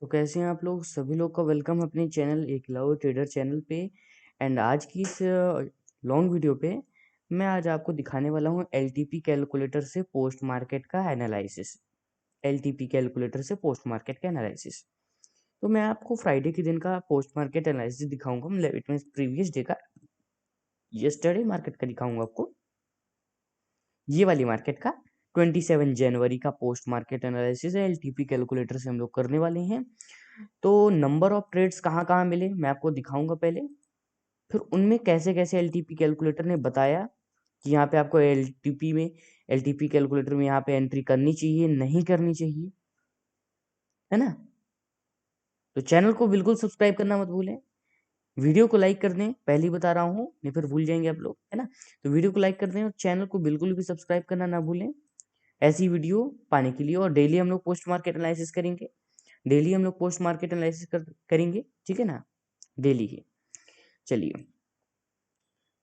तो कैसे हैं आप लोग? सभी लोग का वेलकम है अपने चैनल एकलव्य ट्रेडर चैनल पे। एंड आज की इस लॉन्ग वीडियो पे मैं आज आपको दिखाने वाला हूँ एलटीपी कैलकुलेटर से पोस्ट मार्केट का एनालिसिस। एलटीपी कैलकुलेटर से पोस्ट मार्केट का एनालिसिस। तो मैं आपको फ्राइडे के दिन का पोस्ट मार्केट एनालिसिस दिखाऊंगा, मतलब इट मींस प्रीवियस डे का, यस्टरडे मार्केट का दिखाऊंगा आपको। ये वाली मार्केट का 27 जनवरी का पोस्ट मार्केट एनालिसिस है, एलटीपी कैलकुलेटर से हम लोग करने वाले हैं। तो नंबर ऑफ ट्रेड्स कहाँ कहाँ मिले मैं आपको दिखाऊंगा पहले, फिर उनमें कैसे कैसे एलटीपी कैलकुलेटर ने बताया कि यहाँ पे आपको एलटीपी कैलकुलेटर में यहाँ पे एंट्री करनी चाहिए नहीं करनी चाहिए, है ना। तो चैनल को बिल्कुल सब्सक्राइब करना मत भूलें, वीडियो को लाइक कर दें, पहले ही बता रहा हूँ नहीं फिर भूल जाएंगे आप लोग, है ना। तो वीडियो को लाइक कर दें और चैनल को बिल्कुल भी सब्सक्राइब करना ना भूलें ऐसी वीडियो पाने के लिए। और डेली हम लोग पोस्ट मार्केट एनालिसिस करेंगे, डेली हम लोग पोस्ट मार्केट एनालिसिस करेंगे, ठीक है ना, डेली ही। चलिए,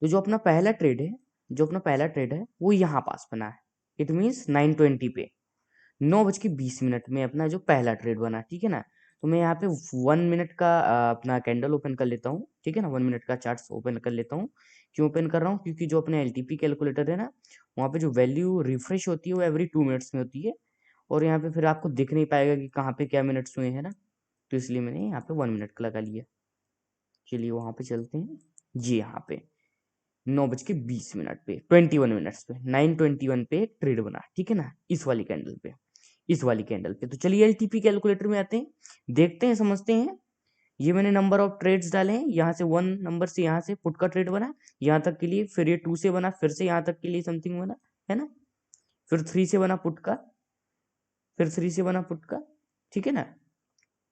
तो जो अपना पहला ट्रेड है वो यहाँ पास बना है। इट मीन्स 9:20 पे, 9:20 में अपना जो पहला ट्रेड बना, ठीक है ना। तो मैं यहाँ पे 1 मिनट का अपना कैंडल ओपन कर लेता हूँ, ठीक है ना। 1 मिनट का चार्ट ओपन कर लेता हूँ। क्यों ओपन कर रहा हूँ? क्योंकि जो अपने एलटीपी कैलकुलेटर है ना, वहाँ पे जो वैल्यू रिफ्रेश होती है वो एवरी 2 मिनट्स में होती है। और यहाँ पे फिर आपको दिख नहीं पाएगा कि कहाँ पे क्या मिनट्स हुए हैं ना। तो इसलिए मैंने यहाँ पे 1 मिनट का लगा लिया। चलिए वहाँ पे चलते हैं जी। यहाँ पे 9:20 पे, 21 मिनट्स पे, 9:21 पे एक ट्रेड बना, ठीक है ना, इस वाली कैंडल पे। तो चलिए एलटीपी कैलकुलेटर में आते हैं, देखते हैं, समझते हैं। ये मैंने नंबर ऑफ ट्रेड्स डाले हैं, यहाँ से 1 नंबर से, यहाँ से पुट का ट्रेड बना यहाँ तक के लिए, फिर ये 2 से बना, फिर से यहाँ तक के लिए समथिंग बना, है ना। फिर 3 से बना पुट का, फिर 3 से बना पुट का, ठीक है ना।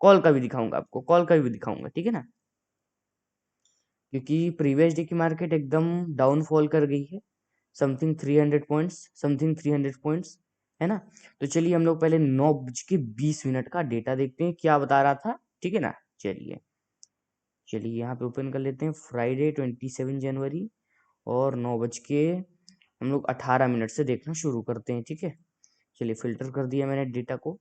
कॉल का भी दिखाऊंगा आपको, कॉल का भी दिखाऊंगा, ठीक है ना। क्योंकि प्रीवियस डे की मार्केट एकदम डाउनफॉल कर गई है, समथिंग 300 पॉइंट्स, समथिंग 300 पॉइंट्स, है ना। तो चलिए हम लोग पहले 9:20 का डेटा देखते हैं क्या बता रहा था, ठीक है ना। चलिए चलिए यहाँ पे ओपन कर लेते हैं फ्राइडे 27 जनवरी, और 9 हम लोग 18 मिनट से देखना शुरू करते हैं, ठीक है। चलिए फिल्टर कर दिया मैंने डेटा को,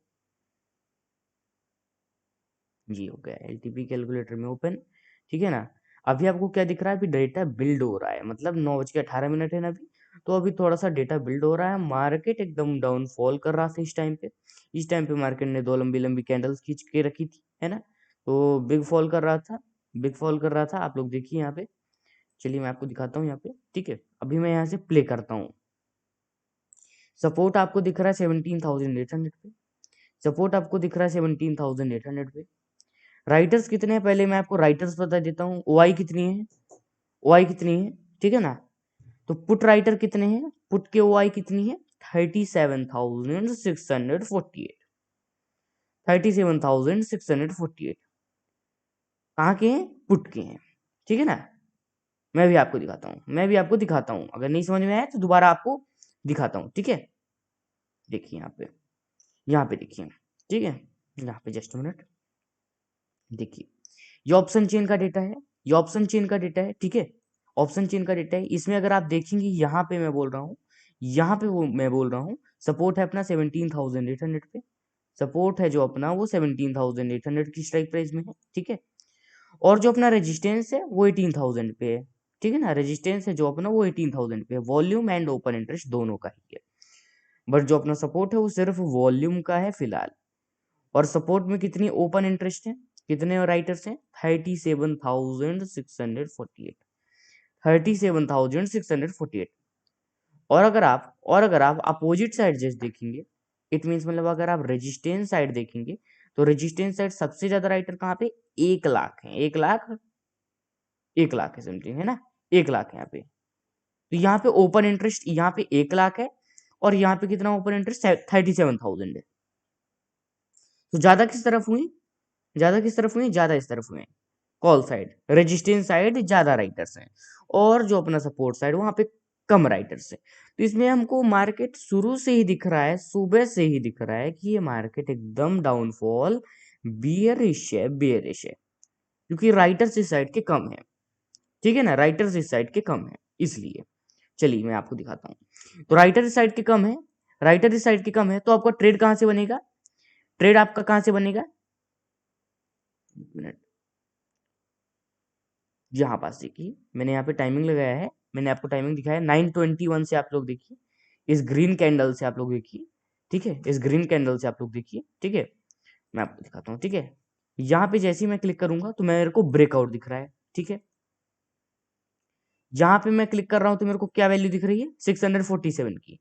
जी हो गया एलटीपी कैलकुलेटर में ओपन, ठीक है ना। अभी आपको क्या दिख रहा है? अभी डेटा बिल्ड हो रहा है, मतलब 9:18 है ना अभी। तो अभी थोड़ा सा डेटा बिल्ड हो रहा है, मार्केट एकदम डाउनफॉल कर रहा था इस टाइम पे। इस टाइम पे मार्केट ने दो लंबी लंबी कैंडल्स खींच के रखी थी, है ना। तो बिग फॉल कर रहा था, बिग फॉल कर रहा था, आप लोग देखिए यहाँ पे। चलिए मैं आपको दिखाता हूँ यहाँ पे, ठीक है। अभी मैं यहाँ से प्ले करता हूँ। सपोर्ट आपको दिख रहा है 17,800 पे, सपोर्ट आपको दिख रहा है 17,800 पे। राइटर्स कितने हैं पहले मैं आपको राइटर्स बता देता हूँ। ओआई कितनी है, ओआई कितनी है, ठीक है ना। तो पुट राइटर कितने हैं, पुट के ओआई कितनी है? 37,648, 37,648 कहाँ के हैं? पुट के हैं, ठीक है ना। मैं भी आपको दिखाता हूँ, मैं भी आपको दिखाता हूँ, अगर नहीं समझ में आया तो दोबारा आपको दिखाता हूँ, ठीक है। देखिए यहाँ पे देखिए, ठीक है। यहाँ पे जस्ट मिनट देखिए, ये ऑप्शन चेन का डेटा है, ये ऑप्शन चेन का डेटा है, ठीक है। ऑप्शन चेन का डेटा है, इसमें अगर आप देखेंगे यहाँ पे मैं बोल रहा हूँ, यहाँ पे वो मैं बोल रहा हूँ, सपोर्ट है अपना 17,800 पे, सपोर्ट है जो अपना वो 17,800 की स्ट्राइक प्राइस में है, ठीक है। और जो अपना रेजिस्टेंस है वो 18,000 पे है, ठीक है ना। रेजिस्टेंस है जो अपना वो 18,000 पे है, वॉल्यूम एंड ओपन इंटरेस्ट दोनों का ही है। बट जो अपना सपोर्ट है वो सिर्फ वॉल्यूम का है फिलहाल। और सपोर्ट में कितनी ओपन इंटरेस्ट है, कितने राइटर्स हैं? 37,648, 37,648। और अगर आप अपोजिट साइड जैसे देखेंगे, इट मीन्स मतलब अगर आप रेजिस्टेंस साइड देखेंगे, तो रेजिस्टेंस साइड सबसे ज्यादा राइटर कहाँ पे? 1 लाख है, 1 लाख, 1 लाख है समथिंग, है ना। 1 लाख है यहाँ पे। तो यहाँ पे ओपन इंटरेस्ट यहाँ पे 1 लाख है, और यहाँ पे कितना ओपन इंटरेस्ट? 37,000 है। तो ज्यादा किस तरफ हुई? ज्यादा किस तरफ हुई? ज्यादा इस तरफ हुए, कॉल साइड, रेजिस्टेंस साइड ज्यादा राइटर्स हैं, और जो अपना सपोर्ट साइड वहां पे कम राइटर्स है। तो इसमें हमको मार्केट शुरू से ही दिख रहा है, सुबह से ही दिख रहा है कि ये मार्केट एकदम डाउनफॉल, बियरिश है, बियरिश है। क्योंकि राइटर्स इस साइड के कम है, ठीक है ना, राइटर्स इस साइड के कम है, इसलिए। चलिए मैं आपको दिखाता हूँ। तो राइटर इस साइड के कम है, राइटर इस साइड के कम है, तो आपका ट्रेड कहां से बनेगा? ट्रेड आपका कहां से बनेगा? मिनट, यहाँ पास देखिए मैंने यहाँ पे टाइमिंग लगाया है, मैंने आपको टाइमिंग दिखाया 9:21 से आप लोग देखिए, इस ग्रीन कैंडल से आप लोग देखिए, ठीक है, इस ग्रीन कैंडल से आप लोग देखिए, ठीक है, मैं आपको दिखाता हूँ, ठीक है। यहाँ पे जैसे ही मैं क्लिक करूंगा तो मेरे को ब्रेकआउट दिख रहा है, ठीक है। यहाँ पे मैं क्लिक कर रहा हूँ तो मेरे को क्या वैल्यू दिख रही है, 647 की।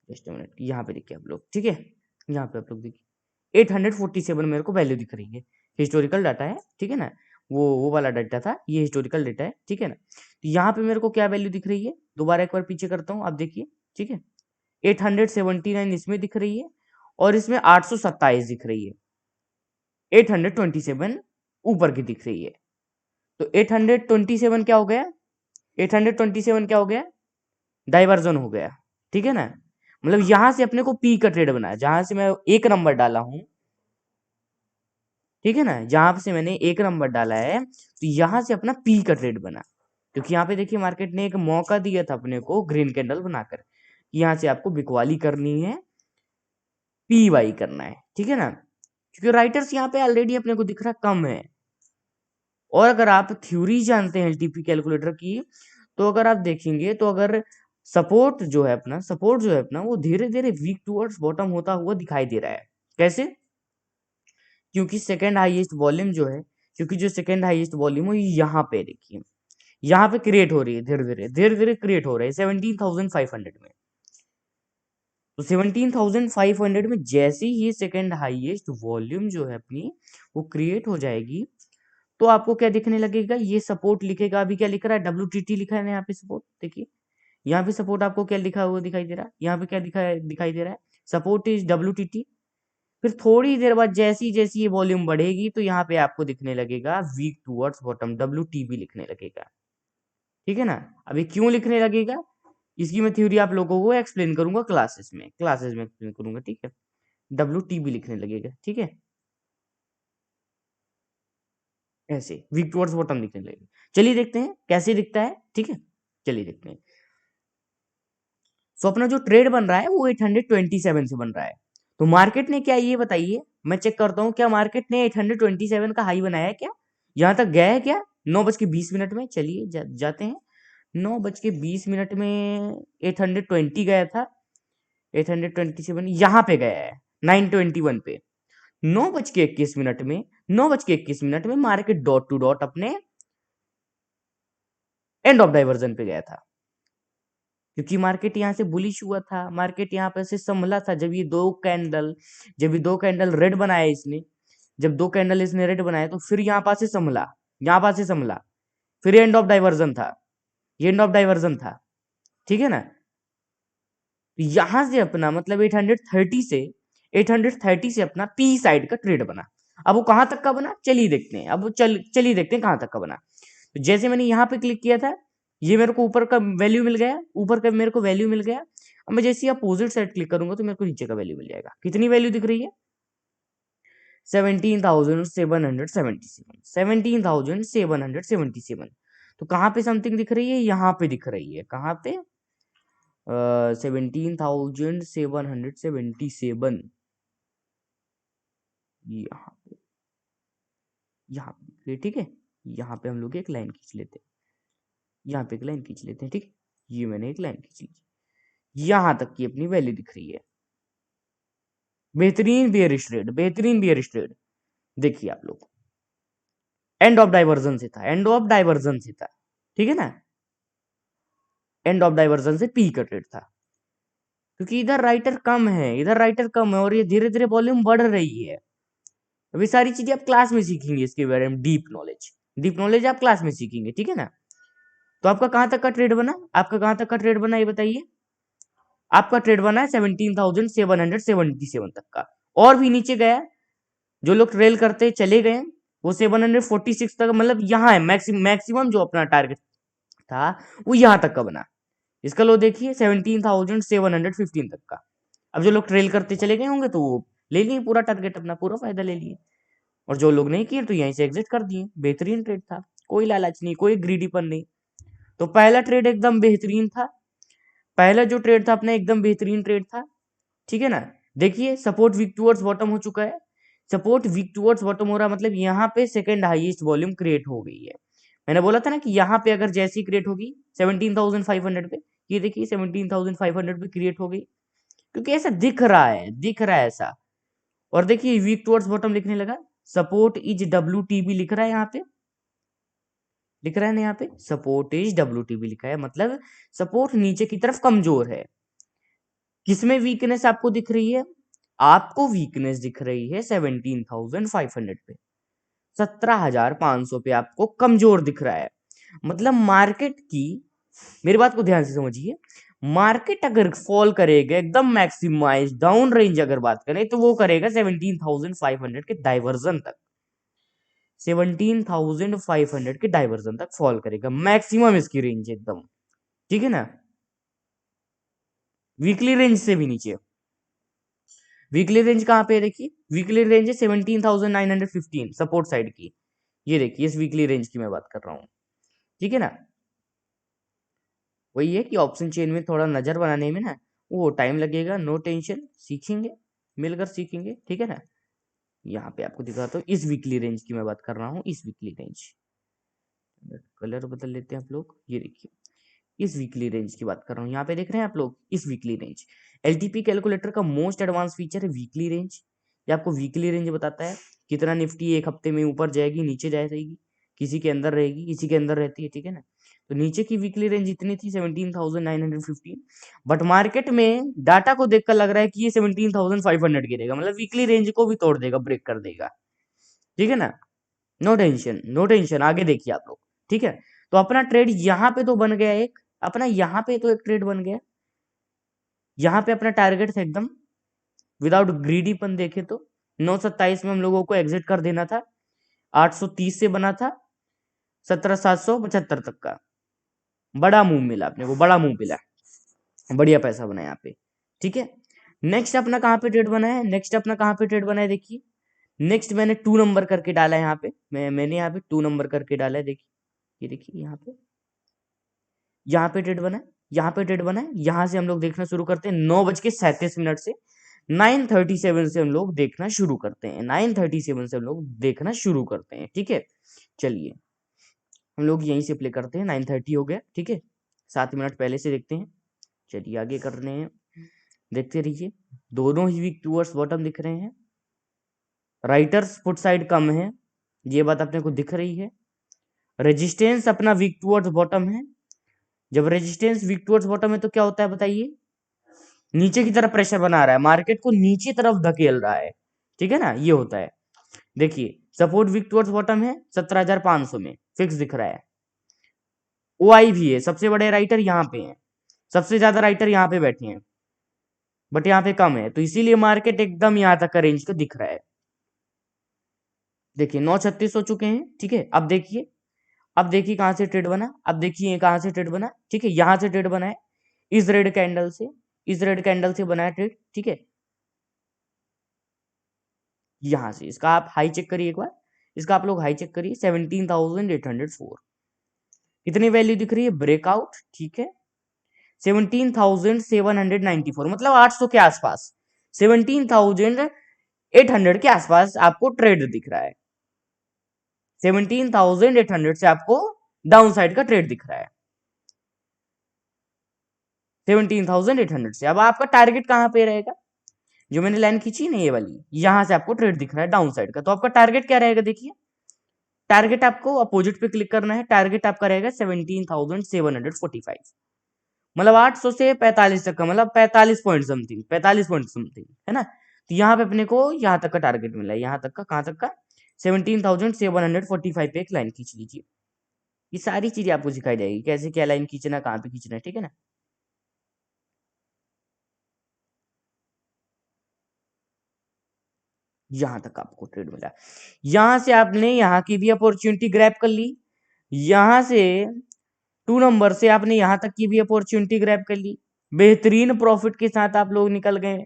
जस्ट मिनट, यहाँ पे देखिए आप लोग, ठीक है, यहाँ पे आप लोग देखिए 847 मेरे को वैल्यू दिख रही है। हिस्टोरिकल डाटा है, ठीक है ना, वो वाला डाटा था, ये हिस्टोरिकल डाटा है, ठीक है ना। तो यहाँ पे मेरे को क्या वैल्यू दिख रही है, दोबारा एक बार पीछे करता हूँ, आप देखिए, ठीक है, 879 इसमें दिख रही है और इसमें 827 दिख रही है, 827 ऊपर की दिख रही है। तो 827 क्या हो गया, 827 क्या हो गया, डाइवर्जन हो गया, ठीक है ना। मतलब यहां से अपने को पी का ट्रेड बनाया, जहां से मैं एक नंबर डाला हूं, ठीक है ना, जहां से मैंने एक नंबर डाला है तो यहां से अपना पी का ट्रेड बना, क्योंकि यहाँ पे देखिए मार्केट ने एक मौका दिया था अपने को ग्रीन कैंडल बनाकर, यहाँ से आपको बिकवाली करनी है, पी वाई करना है, ठीक है ना, क्योंकि राइटर्स यहाँ पे ऑलरेडी अपने को दिख रहा कम है। और अगर आप थ्योरी जानते हैं एलटीपी कैलकुलेटर की, तो अगर आप देखेंगे तो अगर सपोर्ट जो है अपना वो धीरे धीरे वीक टूवर्ड्स बॉटम होता हुआ दिखाई दे रहा है। कैसे, क्योंकि सेकंड हाईएस्ट वॉल्यूम जो है, क्योंकि जो सेकंड हाईएस्ट वॉल्यूम है यहाँ पे देखिए, यहाँ पे क्रिएट हो रही है, धीरे धीरे क्रिएट हो रहा है 17,500 में। तो 17,500 में जैसे ही सेकंड हाईएस्ट वॉल्यूम जो है अपनी वो क्रिएट हो जाएगी, तो आपको क्या दिखने लगेगा, ये सपोर्ट लिखेगा, अभी क्या लिख रहा है, WTT लिखा है ना यहाँ पे सपोर्ट, देखिए यहाँ पे सपोर्ट आपको क्या लिखा हुआ दिखाई दे रहा है, यहाँ पे क्या दिखाई दे रहा है, सपोर्ट इज WTT। फिर थोड़ी देर बाद जैसी जैसी ये वॉल्यूम बढ़ेगी तो यहाँ पे आपको दिखने लगेगा वीक टूवर्ड्स बॉटम, WTB लिखने लगेगा, ठीक है ना। अभी क्यों लिखने लगेगा, इसकी मैं थ्योरी आप लोगों को एक्सप्लेन करूंगा क्लासेस में एक्सप्लेन करूंगा, ठीक है। WTB लिखने लगेगा, ठीक है, ऐसे वीक टूवर्ड्स बॉटम लिखने लगेगा। चलिए देखते हैं कैसे दिखता है, ठीक है, चलिए देखते हैं। सो अपना जो ट्रेड बन रहा है वो 827 से बन रहा है। तो मार्केट ने क्या, ये बताइए, मैं चेक करता हूँ क्या मार्केट ने 827 का हाई बनाया है क्या, यहां तक गया है क्या, 9:20 में। चलिए जाते हैं, 9:20 में 820 गया था, 827 यहाँ पे गया है 921 पे। 9:21 में मार्केट डॉट टू डॉट अपने एंड ऑफ डाइवर्जन पे गया था, क्योंकि मार्केट यहाँ से बुलिश हुआ था, मार्केट यहाँ पे से संभला था। जब ये दो कैंडल रेड बनाया इसने, जब दो कैंडल इसने रेड बनाया तो फिर यहाँ पास से संभला, यहाँ पास से संभला, फिर एंड ऑफ डाइवर्जन था, ये एंड ऑफ डाइवर्जन था, ठीक है ना। तो यहां से अपना मतलब 830 से अपना पी साइड का ट्रेड बना। अब वो कहां तक का बना, चलिए देखते हैं, अब वो चलिए देखते हैं कहां तक का बना। तो जैसे मैंने यहाँ पे क्लिक किया था, ये मेरे को ऊपर का वैल्यू मिल गया, ऊपर का मेरे को वैल्यू मिल गया। अब मैं जैसे अपोजिट साइड क्लिक करूंगा तो मेरे को नीचे का वैल्यू मिल जाएगा। कितनी वैल्यू दिख रही है, 17,777। तो कहाँ पे समथिंग दिख रही है, यहाँ पे दिख रही है, कहाँ पे, 17,777, यहाँ पे, यहाँ पे, ठीक है। यहाँ पे हम लोग एक लाइन खींच लेते हैं, यहाँ पे एक लाइन खींच लेते हैं, ठीक है, ये मैंने एक लाइन खींच ली, यहां तक की अपनी वैल्यू दिख रही है। बेहतरीन बियरिश ट्रेड देखिए आप लोग, एंड ऑफ डाइवर्जन से था, ठीक है ना, एंड ऑफ डाइवर्जन से पी का ट्रेड था, क्योंकि इधर राइटर कम है और ये धीरे धीरे वॉल्यूम बढ़ रही है। अभी सारी चीजें आप क्लास में सीखेंगे, इसके बारे में डीप नॉलेज आप क्लास में सीखेंगे, ठीक है ना। तो आपका कहां तक का ट्रेड बना, ये बताइए। आपका ट्रेड बना है 17,777 तक का, और भी नीचे गया, जो लोग ट्रेल करते चले गए वो 746 तक, मतलब यहाँ है मैक्सिमम जो अपना टारगेट था वो यहाँ तक का बना। इसका लो देखिए 17,715 तक का। अब जो लोग ट्रेल करते चले गए होंगे तो वो ले लिए पूरा टारगेट, अपना पूरा फायदा ले लिए, और जो लोग नहीं किए तो यहीं से एग्जिट कर दिए। बेहतरीन ट्रेड था, कोई लालच नहीं, कोई ग्रीडीपन नहीं। तो पहला ट्रेड एकदम बेहतरीन था, पहला जो ट्रेड था अपना एकदम बेहतरीन ट्रेड था, ठीक है ना। देखिए सपोर्ट वीक टूवर्ड्स बॉटम हो चुका है, सपोर्ट वीक टुवर्ड्स बॉटम हो रहा, मतलब यहाँ पे सेकंड हाईएस्ट वॉल्यूम क्रिएट हो गई है। मैंने बोला था ना कि यहाँ पे अगर जैसी क्रिएट होगी 17,500 पे, ये देखिए 17,500 पे क्रिएट हो गई, क्योंकि ऐसा दिख रहा है ऐसा। और देखिए वीक टुवर्ड्स बॉटम लिखने लगा, सपोर्ट इज WTB लिख रहा है यहाँ पे, लिख रहा है ना यहाँ पे सपोर्ट इज WTB लिखा है, मतलब सपोर्ट नीचे की तरफ कमजोर है। किसमें वीकनेस आपको दिख रही है? आपको वीकनेस दिख रही है 17,500 पे, 17,500 पे आपको कमजोर दिख रहा है। मतलब मार्केट की, मेरी बात को ध्यान से समझिए, मार्केट अगर फॉल करेगा एकदम मैक्सिमाइज डाउन रेंज अगर बात करें तो वो करेगा 17,500 के डाइवर्जन तक, 17,500 के डाइवर्जन तक फॉल करेगा, मैक्सिमम इसकी रेंज एकदम, ठीक है ना। वीकली रेंज से भी नीचे, वीकली रेंज कहाँ पे है देखिए, वीकली रेंज है 17,915 सपोर्ट साइड की, ये देखिए इस वीकली रेंज की मैं बात कर रहा हूँ, ठीक है ना। वही है कि ऑप्शन चेन में थोड़ा नजर बनाने में ना वो टाइम लगेगा, नो टेंशन, सीखेंगे, मिलकर सीखेंगे, ठीक है ना। यहाँ पे आपको दिखाता हूँ, इस वीकली रेंज की मैं बात कर रहा हूँ, इस वीकली रेंज, कलर बदल लेते हैं आप लोग, ये देखिए इस वीकली रेंज की बात कर रहा हूँ, यहाँ पे देख रहे हैं आप लोग इस वीकली रेंज। एलटीपी कैलकुलेटर का मोस्ट एडवांस फीचर है वीकली रेंज, ये आपको वीकली रेंज बताता है कितना निफ्टी एक हफ्ते में ऊपर जाएगी नीचे जाएगी, किसी के अंदर रहेगी किसी के अंदर रहती है, ठीक है ना। तो नीचे की वीकली रेंज इतनी थी 17,915, बट मार्केट में डाटा को देखकर लग रहा है कि ये 17,500 गिरेगा, मतलब वीकली रेंज को भी तोड़ देगा, ब्रेक कर देगा, ठीक है ना। नो टेंशन नो टेंशन, आगे देखिए आप लोग, ठीक है। तो अपना ट्रेड यहाँ पे तो बन गया एक, अपना यहाँ पे तो एक ट्रेड बन गया, यहाँ पे अपना टारगेट था एकदम विदाउट ग्रीडीपन, देखे तो 927 में हम लोगों को एग्जिट कर देना था, 830 से बना था 17,775 तक का, बड़ा मूव मिला अपने को, बड़ा मूव मिला, बढ़िया पैसा बना यहाँ पे, ठीक है। नेक्स्ट अपना कहाँ पे ट्रेड बना है, नेक्स्ट अपना कहाँ पे ट्रेड बना है देखिए, नेक्स्ट मैंने 2 नंबर करके डाला है यहाँ पे, मैंने यहाँ पे 2 नंबर करके डाला है, देखिए ये देखिए यहाँ पे ट्रेड बना है, यहाँ पे ट्रेड बना है, यहाँ से हम लोग देखना शुरू करते हैं 9:37 से, 9:37 से हम लोग देखना शुरू करते हैं, 9:37 से हम लोग देखना शुरू करते हैं, ठीक है। चलिए हम लोग यहीं से प्ले करते हैं, 9:30 हो गया, ठीक है, 7 मिनट पहले से देखते हैं। चलिए आगे कर रहे हैं, देखते रहिए, दोनों ही वीक टूवर्ड्स बॉटम दिख रहे हैं, राइटर्स फुट साइड कम है, ये बात अपने को दिख रही है, रेजिस्टेंस अपना वीक टूवर्ड्स बॉटम है, जब रेजिस्टेंस वीक टूवर्ड्स बॉटम है तो क्या होता है बताइए, नीचे की तरफ प्रेशर बना रहा है, मार्केट को नीचे तरफ धकेल रहा है, ठीक है ना, ये होता है। देखिए सपोर्ट वीक टुवर्ड्स बॉटम है 17,500 में फिक्स दिख रहा है, ओआई भी है, सबसे बड़े राइटर यहाँ पे हैं, सबसे ज्यादा राइटर यहाँ पे बैठे हैं, बट यहाँ पे कम है, तो इसीलिए मार्केट एकदम यहाँ तक का रेंज को दिख रहा है। देखिए 9:36 हो चुके हैं, ठीक है। अब देखिए कहाँ से ट्रेड बना, अब देखिए कहाँ से ट्रेड बना, ठीक है, यहाँ से ट्रेड बना है, इस रेड कैंडल से, इस रेड कैंडल से बना है ट्रेड, ठीक है। यहाँ से इसका आप हाई चेक करिए एक बार, इसका आप लोग हाई चेक करिए 17,804, कितनी वैल्यू दिख रही है, ब्रेकआउट, ठीक है, 17,794, मतलब 800 के आसपास, 17,800 के आसपास आपको ट्रेड दिख रहा है, 17,800 से आपको डाउन साइड का ट्रेड दिख रहा है, 17,800 से। अब आपका टारगेट कहां पे रहेगा, जो मैंने लाइन खींची ना ये वाली, यहां से आपको ट्रेड दिख रहा है डाउन साइड का, तो आपका टारगेट क्या रहेगा देखिए, टारगेट आपको अपोजिट पे क्लिक करना है, टारगेट आपका रहेगा 17,745, मतलब 800 से 45 तक का, मतलब 45 पॉइंट समथिंग, 45 पॉइंट समथिंग, है ना। तो यहाँ पे अपने को यहाँ तक का टारगेट मिला है, यहाँ तक का, कहाँ तक का, 17,745 पे एक लाइन खींच लीजिए, ये सारी चीजें आपको सिखाई जाएगी, कैसे क्या लाइन खींचना, कहाँ पे खींचना है, ठीक है ना। यहां तक आपको ट्रेड मिला, यहां से आपने यहाँ की भी अपॉर्चुनिटी ग्रैब कर ली, यहां से 2 नंबर से आपने यहां तक की भी अपॉर्चुनिटी ग्रैब कर ली, बेहतरीन प्रॉफिट के साथ आप लोग निकल गए।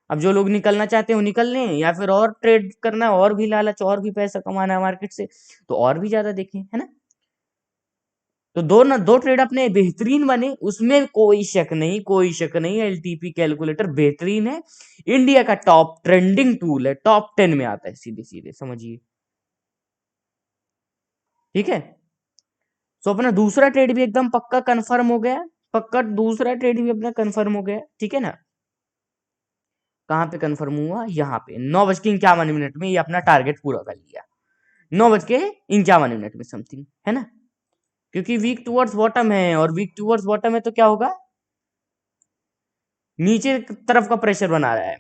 अब जो लोग निकलना चाहते हैं वो निकल लें, या फिर और ट्रेड करना है, और भी लालच, और भी पैसा कमाना है मार्केट से, तो और भी ज्यादा देखें, है ना। तो दो ट्रेड अपने बेहतरीन बने, उसमें कोई शक नहीं, कोई शक नहीं, एलटीपी कैलकुलेटर बेहतरीन है, इंडिया का टॉप ट्रेंडिंग टूल है, टॉप 10 में आता है, सीधे सीधे समझिए। ठीक है, तो अपना दूसरा ट्रेड भी एकदम पक्का कंफर्म हो गया, पक्का दूसरा ट्रेड भी अपना कंफर्म हो गया। ठीक है ना, कहाँ पे कंफर्म हुआ, यहाँ पे 9:51 में ये अपना टारगेट पूरा कर लिया, 9:51 में समथिंग, है ना, क्योंकि वीक टूवर्ड्स बॉटम है, और वीक टूवर्ड्स बॉटम है तो क्या होगा, नीचे तरफ का प्रेशर बना रहा है।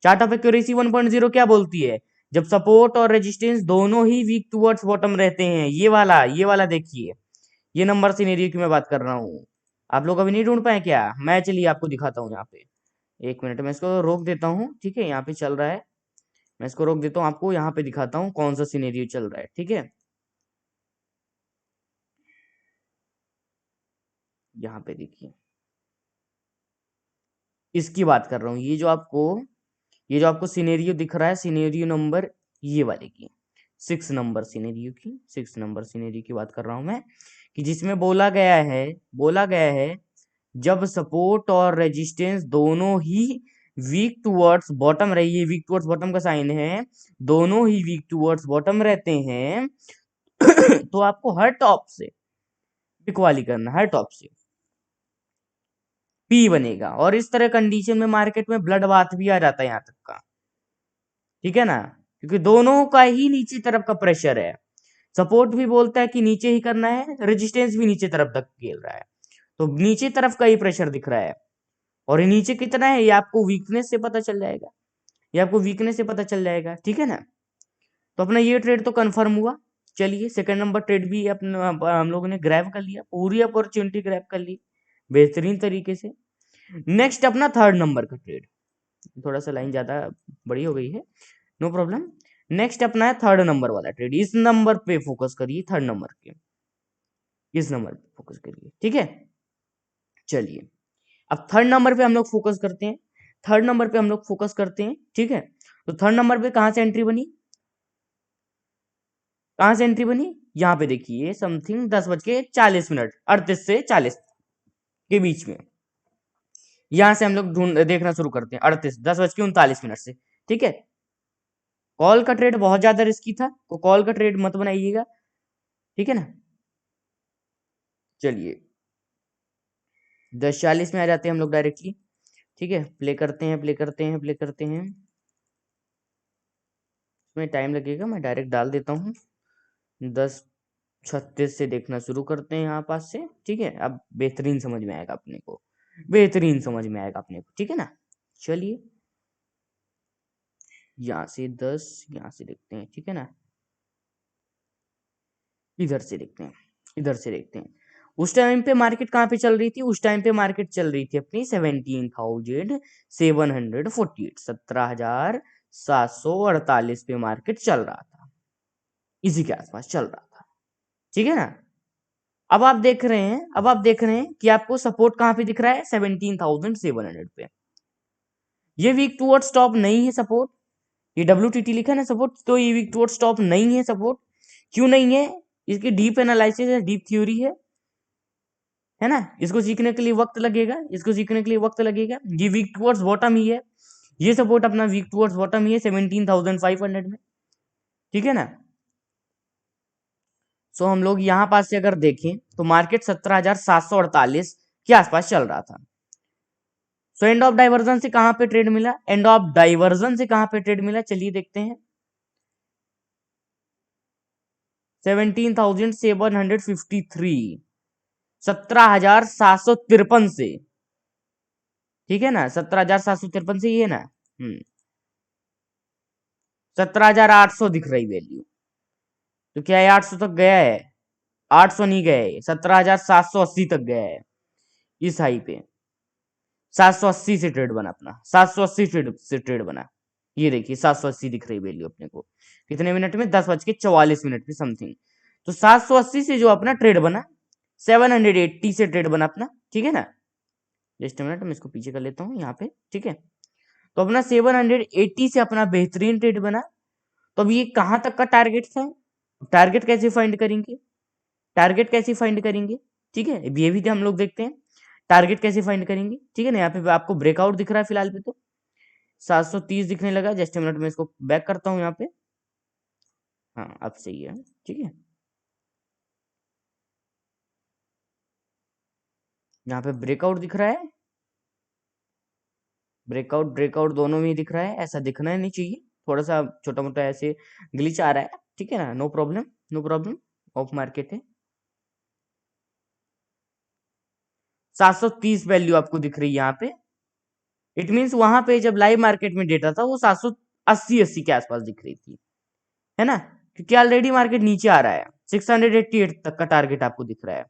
चार्ट ऑफ एक्यूरेसी 1.0 क्या बोलती है, जब सपोर्ट और रेजिस्टेंस दोनों ही वीक टूवर्ड्स बॉटम रहते हैं, ये वाला देखिए, ये नंबर सिनेरियो की मैं बात कर रहा हूँ। आप लोग अभी नहीं ढूंढ पाए क्या, मैं चलिए आपको दिखाता हूँ यहाँ पे, एक मिनट में इसको रोक देता हूँ। ठीक है, यहाँ पे चल रहा है, मैं इसको रोक देता हूँ, आपको यहाँ पे दिखाता हूँ कौन सा सिनेरियो चल रहा है। ठीक है, यहाँ पे देखिए, इसकी बात कर रहा हूँ, ये जो आपको सिनेरियो दिख रहा है, सिनेरियो नंबर ये वाले की, 6 नंबर सिनेरियो की बात कर रहा हूँ मैं, कि जिसमें बोला गया है जब सपोर्ट और रेजिस्टेंस दोनों ही वीक टूवर्ड्स बॉटम रही है, वीक टूवर्ड्स बॉटम का साइन है, दोनों ही वीक टूवर्ड्स बॉटम रहते हैं तो आपको हर टॉप से बिकवाली करना, हर टॉप से पी बनेगा, और इस तरह कंडीशन में मार्केट में ब्लड बाथ भी आ जाता है यहाँ तक का। ठीक है ना, क्योंकि दोनों का ही नीचे तरफ का प्रेशर है, सपोर्ट भी बोलता है कि नीचे ही करना है, रेजिस्टेंस भी नीचे तरफ तक खेल रहा है, तो नीचे तरफ का ही प्रेशर दिख रहा है, और ये नीचे कितना है ये आपको वीकनेस से पता चल जाएगा, ठीक है ना। तो अपना ये ट्रेड तो कंफर्म हुआ। चलिए सेकंड नंबर ट्रेड भी अपना हम लोगों ने ग्रैब कर लिया, पूरी अपॉर्चुनिटी ग्रैब कर ली बेहतरीन तरीके से। नेक्स्ट अपना थर्ड नंबर का ट्रेड, थोड़ा सा लाइन ज्यादा बड़ी हो गई है, नो प्रॉब्लम। नेक्स्ट अपना है थर्ड नंबर वाला ट्रेड, इस नंबर पे फोकस करिए, थर्ड नंबर के इस नंबर पे फोकस करिए। ठीक है, चलिए अब थर्ड नंबर पे हम लोग फोकस करते हैं, ठीक है, तो थर्ड नंबर पे कहां से एंट्री बनी, यहाँ पे देखिए समथिंग 10:40 38 से 40 के बीच में, यहां से हम लोग ढूंढ देखना शुरू करते हैं, 10:39 से। ठीक है, कॉल का ट्रेड बहुत ज्यादा रिस्की था, तो कॉल का ट्रेड मत बनाइएगा। ठीक है ना, चलिए 10:40 में आ जाते हैं हम लोग डायरेक्टली। ठीक है, प्ले करते हैं। इसमें टाइम लगेगा, मैं डायरेक्ट डाल देता हूँ, 10:36 से देखना शुरू करते हैं यहाँ पास से। ठीक है, अब बेहतरीन समझ में आएगा अपने को, ठीक है ना। चलिए यहाँ से 10, यहाँ से देखते हैं। ठीक है ना, इधर से देखते हैं। उस टाइम पे मार्केट कहाँ पे चल रही थी, उस टाइम पे मार्केट चल रही थी अपनी 17,748, 17,748 पे मार्केट चल रहा था, इसी के आसपास चल रहा था। ठीक है ना, अब आप देख रहे हैं कि आपको सपोर्ट कहाँ पे दिख रहा है, 17,700 पे। ये वीक टूवर्ड स्टॉप नहीं है सपोर्ट, ये WTT लिखा है ना सपोर्ट, तो ये वीक टूवर्ड स्टॉप नहीं है सपोर्ट। क्यों नहीं है, इसकी डीप एनालिसिस है, डीप थ्योरी है ना, इसको सीखने के लिए वक्त लगेगा, ये वीक टूवर्ड्स बॉटम ही है, ये सपोर्ट अपना वीक टूवर्ड्स बॉटम ही है 17,500 में। ठीक है ना, सो हम लोग यहाँ पास से अगर देखें तो मार्केट 17,748 के आसपास चल रहा था। सो एंड ऑफ डाइवर्जन से कहां पे ट्रेड मिला, चलिए देखते हैं, 17,753, 17,753 से। ठीक है ना, 17,753 से, ये ना 17,800 दिख रही वैल्यू, तो क्या है 800 तक गया है, 800 नहीं गया है, 17,780 तक गया है, इस हाई पे 780 से ट्रेड बना अपना, 780 से ट्रेड बना। ये देखिए 780 दिख रही वैल्यू अपने को, कितने मिनट में, 10:44 पे समथिंग। तो 780 से जो अपना ट्रेड बना, 780 से ट्रेड बना अपना। ठीक है ना, जस्ट मिनट, मैं इसको पीछे कर लेता हूँ यहाँ पे। ठीक है, तो अपना 780 से अपना बेहतरीन ट्रेड बना। तो अब ये कहां तक का टारगेट था, टारगेट कैसे फाइंड करेंगे, ठीक है, ये भी हम लोग देखते हैं टारगेट कैसे फाइंड करेंगे। ठीक है ना, यहाँ पे आपको ब्रेकआउट दिख रहा है फिलहाल पे तो 730 दिखने लगा। जस्ट मिनट में इसको बैक करता हूँ यहाँ पे। हाँ अब सही है। ठीक है, यहाँ पे ब्रेकआउट दिख रहा है, ब्रेकआउट ब्रेकआउट दोनों में ही दिख रहा है। ऐसा दिखना ही नहीं चाहिए, थोड़ा सा छोटा मोटा ऐसे ग्लिच आ रहा है। ठीक है ना, no problem, no problem. Off market है, 730 वैल्यू आपको दिख रही है यहाँ पे। इट मीन्स वहां पे जब लाइव मार्केट में डेटा था वो 780 के आसपास दिख रही थी, है ना, क्योंकि ऑलरेडी मार्केट नीचे आ रहा है। 688 तक का टारगेट आपको दिख रहा है,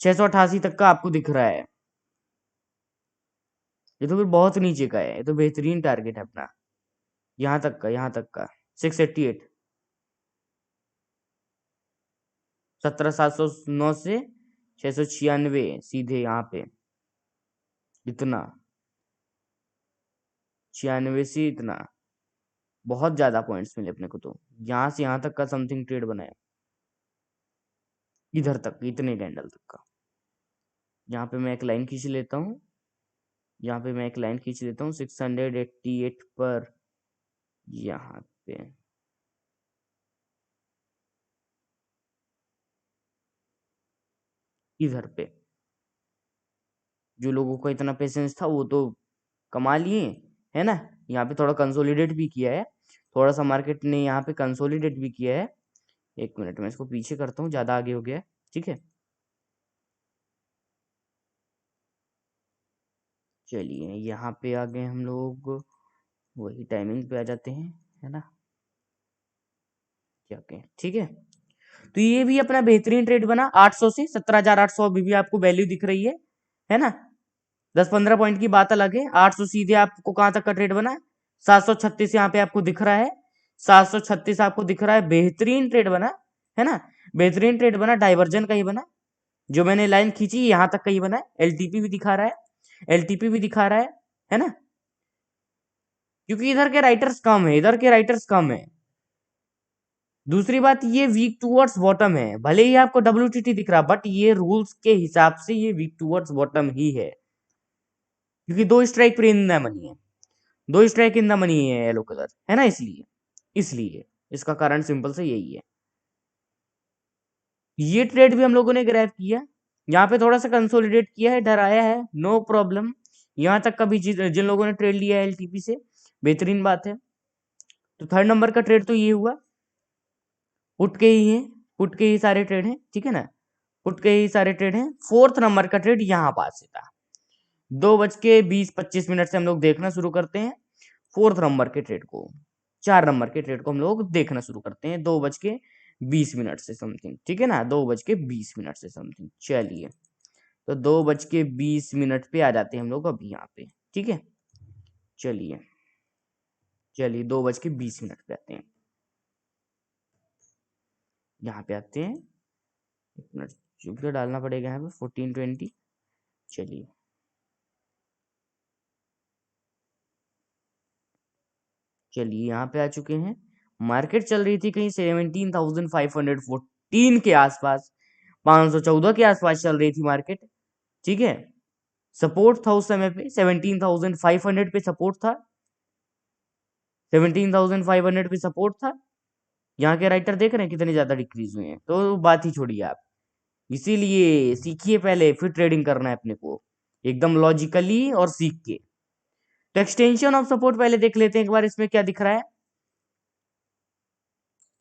688 तक का आपको दिख रहा है। ये तो फिर बहुत नीचे का है, ये तो बेहतरीन टारगेट है अपना। यहाँ तक का, यहाँ तक का 688, 17,709 से 696 सीधे यहाँ पे, इतना 96 से इतना, बहुत ज्यादा पॉइंट्स मिले अपने को तो। यहाँ से यहाँ तक का समथिंग ट्रेड बनाया, इधर तक इतने कैंडल तक का। यहाँ पे मैं एक लाइन खींच लेता हूँ, यहाँ पे मैं एक लाइन खींच लेता हूँ 688 पर, यहाँ पे इधर पे। जो लोगों को इतना पेशेंस था वो तो कमा लिए, है ना। यहाँ पे थोड़ा कंसोलिडेट भी किया है, थोड़ा सा मार्केट ने यहाँ पे कंसोलिडेट भी किया है। एक मिनट में इसको पीछे करता हूँ, ज्यादा आगे हो गया है। ठीक है, चलिए यहाँ पे आ गए हम लोग, वही टाइमिंग पे आ जाते हैं, है ना। क्या कहें, ठीक है। तो ये भी अपना बेहतरीन ट्रेड बना 800 से 17,800 अभी भी आपको वैल्यू दिख रही है ना। 10-15 पॉइंट की बात अलग है। 800 सीधे आपको कहां तक का ट्रेड बना, 736 यहाँ पे आपको दिख रहा है, 736 आपको दिख रहा है। बेहतरीन ट्रेड बना, है ना, बेहतरीन ट्रेड बना, डाइवर्जन का ही बना। जो मैंने लाइन खींची यहां तक का ही बना है। एलटीपी भी दिखा रहा है, एलटीपी भी दिखा रहा है ना, क्योंकि इधर के राइटर्स कम है, इधर के राइटर्स कम है। दूसरी बात, ये वीक टूवर्ड्स बॉटम है, भले ही आपको डब्ल्यूटीटी दिख रहा, बट ये रूल्स के हिसाब से ये वीक टूवर्ड्स बॉटम ही है, क्योंकि दो स्ट्राइक पर इन द मनी है, दो स्ट्राइक इन द मनी है येलो कलर, है ना, इसलिए, इसलिए इसका कारण सिंपल से यही है। ये ट्रेड भी हम लोगों ने ग्रैब किया, यहाँ पे थोड़ा सा कंसोलिडेट किया है, डराया है, नो प्रॉब्लम। यहाँ तक का भी जिन लोगों ने ट्रेड लिया है एलटीपी से, बेहतरीन बात है। तो थर्ड नंबर का ट्रेड तो ये हुआ, पुट के ही है, पुट के ही सारे ट्रेड हैं, ठीक है ना, पुट के ही सारे ट्रेड हैं। फोर्थ नंबर का ट्रेड यहाँ पास से था, 2:20-25 से हम लोग देखना शुरू करते हैं फोर्थ नंबर के ट्रेड को। 4 नंबर के ट्रेड को हम लोग देखना शुरू करते हैं 2:20 से समथिंग, ठीक है ना, 2:20 से समथिंग। चलिए, तो 2:20 पे आ जाते हैं हम लोग अभी यहाँ पे। ठीक है, चलिए चलिए 2:20 पे आते हैं, यहाँ पे आते हैं। एक मिनट, चुपके डालना पड़ेगा यहाँ पे 1420। चलिए, चलिए यहाँ पे आ चुके हैं। मार्केट चल रही थी कहीं 17,514 के आसपास, 514 के आसपास चल रही थी मार्केट। ठीक है, सपोर्ट था उस समय पे 17,500 पे सपोर्ट था, 17,500 पे सपोर्ट था। यहाँ के राइटर देख रहे हैं कितने ज्यादा डिक्रीज हुए हैं, तो बात ही छोड़िए आप। इसीलिए सीखिए पहले, फिर ट्रेडिंग करना है अपने को, एकदम लॉजिकली और सीख के। तो एक्सटेंशन ऑफ सपोर्ट पहले देख लेते हैं एक बार, इसमें क्या दिख रहा है।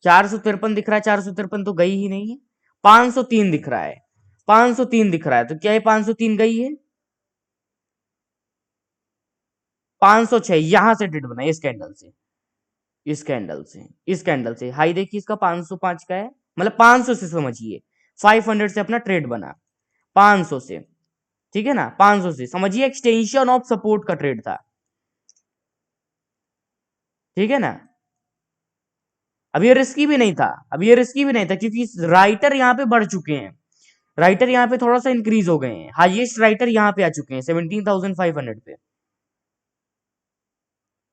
453 दिख रहा है, 453 तो गई ही नहीं है। 503 दिख रहा है, 503 दिख रहा है, तो क्या ये 503 गई है। 506 यहां से ट्रेड बना, इस कैंडल से, इस कैंडल से, इस कैंडल से हाई देखिए इसका 505 का है, मतलब 500 से समझिए, 500 से अपना ट्रेड बना, 500 से। ठीक है ना, 500 से समझिए, एक्सटेंशन ऑफ सपोर्ट का ट्रेड था। ठीक है ना, अब ये रिस्की भी नहीं था, अब ये रिस्की भी नहीं था, क्योंकि राइटर यहाँ पे बढ़ चुके हैं, राइटर यहाँ पे थोड़ा सा इंक्रीज हो गए हैं। हाईएस्ट राइटर यहाँ पे आ चुके हैं 17,500 पे,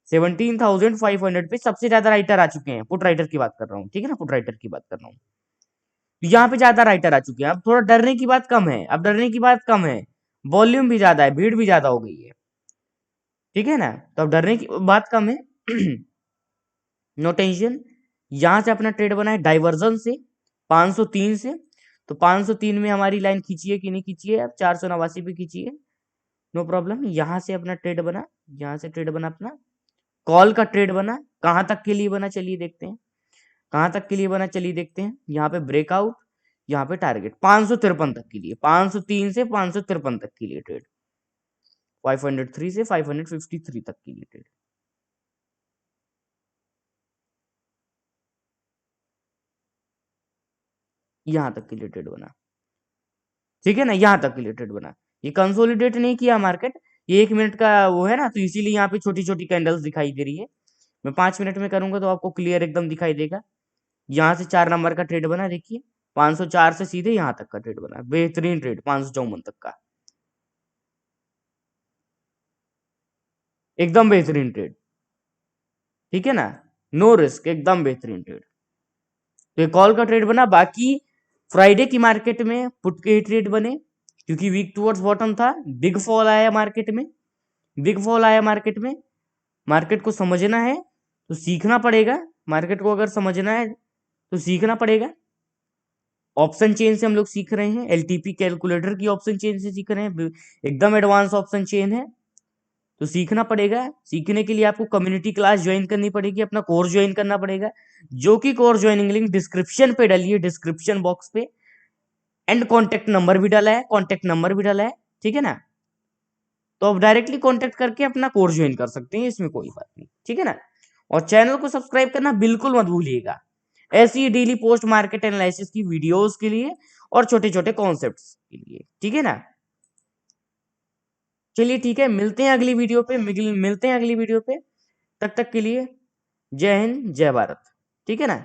17,500 पे सबसे ज्यादा राइटर आ चुके हैं। पुट राइटर की बात कर रहा हूँ, ठीक है ना, पुट राइटर की बात कर रहा हूँ। तो यहाँ पे ज्यादा राइटर आ चुके हैं, अब थोड़ा डरने की बात कम है, अब डरने की बात कम है, वॉल्यूम भी ज्यादा है, भीड़ भी ज्यादा हो गई है, ठीक है ना। तो अब डरने की बात कम है। No tension. यहां से अपना ट्रेड बना है डाइवर्जन से 503 से, तो 503 में हमारी लाइन खींची है कि नहीं खींची है, अब 489 पे खींची है, नो प्रॉब्लम। यहां से अपना ट्रेड बना, यहां से ट्रेड बना अपना, कॉल का ट्रेड बना, कहां तक के लिए बना चलिए देखते हैं, कहां तक के लिए बना चलिए देखते हैं। यहाँ पे ब्रेकआउट, यहाँ पे टारगेट 553 तक के लिए, 503 से 553 तक के लिए ट्रेड, 503 से 553 तक के लिए ट्रेड, यहां तक के लिए ट्रेड बना, ठीक है ना, यहां तक के लिए ट्रेड बना। ये कंसोलिडेट नहीं किया मार्केट, ये 1 मिनट का वो है ना, तो इसीलिए यहाँ पे छोटी छोटी कैंडल्स दिखाई दे रही है। मैं 5 मिनट में करूंगा तो आपको क्लियर एकदम दिखाई देगा। यहाँ से 4 नंबर का ट्रेड बना, देखिए 504 से सीधे यहाँ तक का ट्रेड बना, बेहतरीन ट्रेड 554 तक का, एकदम बेहतरीन ट्रेड, ठीक है ना, नो रिस्क, एकदम बेहतरीन ट्रेड। तो ये कॉल का ट्रेड बना। बाकी फ्राइडे की मार्केट में पुट के ही ट्रेड बने, क्योंकि वीक टूवर्ड्स बॉटम था, बिग फॉल आया मार्केट में, बिग फॉल आया मार्केट में। मार्केट को समझना है तो सीखना पड़ेगा, मार्केट को अगर समझना है तो सीखना पड़ेगा। ऑप्शन चेन से हम लोग सीख रहे हैं, एलटीपी कैलकुलेटर की ऑप्शन चेन से सीख रहे हैं, एकदम एडवांस ऑप्शन चेन है, तो सीखना पड़ेगा। सीखने के लिए आपको कम्युनिटी क्लास ज्वाइन करनी पड़ेगी, अपना कोर्स ज्वाइन करना पड़ेगा, जो कि कोर्स ज्वाइनिंग लिंक डिस्क्रिप्शन पे डालिए, डिस्क्रिप्शन बॉक्स पे, एंड कॉन्टेक्ट नंबर भी डाला है, कॉन्टेक्ट नंबर भी डाला है, ठीक है ना। तो आप डायरेक्टली कॉन्टेक्ट करके अपना कोर्स ज्वाइन कर सकते हैं, इसमें कोई बात नहीं, ठीक है ना। और चैनल को सब्सक्राइब करना बिल्कुल मत भूलिएगा, ऐसी डेली पोस्ट मार्केट एनालिसिस की वीडियोस के लिए और छोटे छोटे कॉन्सेप्ट्स के लिए, ठीक है ना। चलिए ठीक है, मिलते हैं अगली वीडियो पे, मिलते हैं अगली वीडियो पे, तब तक के लिए जय हिंद जय भारत, ठीक है ना।